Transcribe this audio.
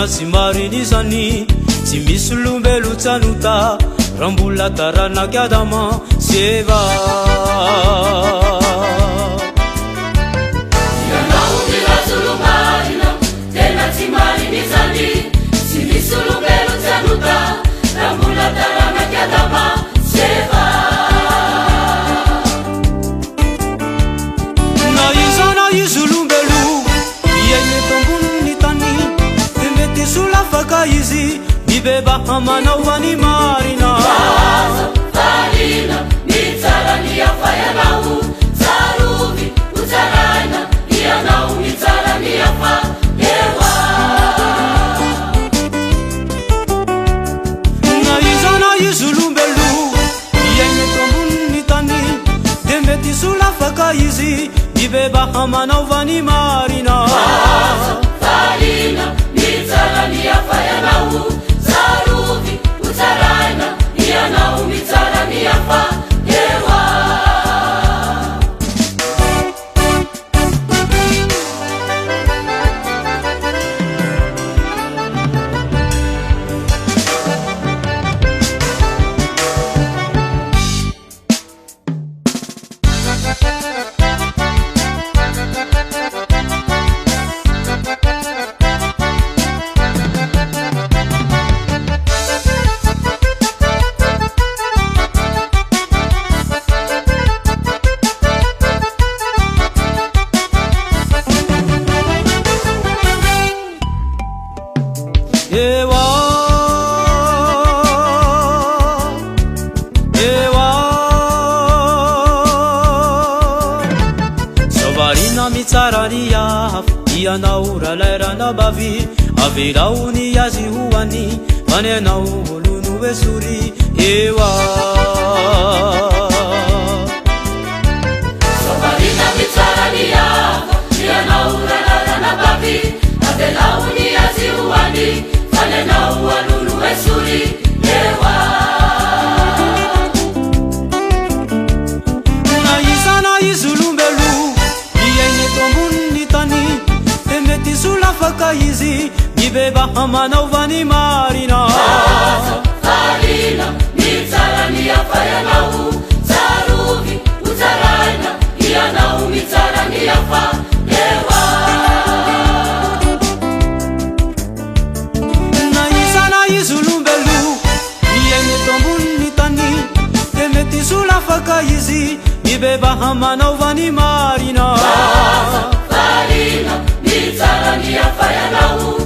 tena sy mariny zany tsy misy olombelo tsanota raha mbola taranaky Adama sy Eva. Ianao milazo marina tena tsy mariny zany tsy misy olombelo tsanota raha mbola taranaky Adama sy Eva. Na izy olombelo iaigny eto ambony tany de mety sola afaka izy mibeba hamanao any marina. Farina mitsara ny hafa ianao tsarovy ho tsaraina ianao mitsara ny hafa ewa. Na izy olombelo iaigny eto ambony tany de mety sola afaka izy mibeba hamanao any marina. Farina mitsara ny hafa ianao tsarovy ho tsaraina ianao mitsara ny hafa ewa. Sovarina mitsara ny hafa ianao ralairana bavy avelao ny azy hoany fany anao olono esory ewa. Sovarina mitsara ny hafa ianao ralairana bavy avelao ny azy hoany fany anao olono esory ewa. Na izy olombelo iaigny eto ambony tany de mety sola afaka izy mibeba hamanao any marina. Farina mitsara ny hafa ianao tsarovy ho tsaraina ianao mitsara ny hafa ewa. Na izy olombelo iaigny eto ambony tany de mety sola afaka izy mibeba hamanao any marina. Farina mitsara ny hafa ianao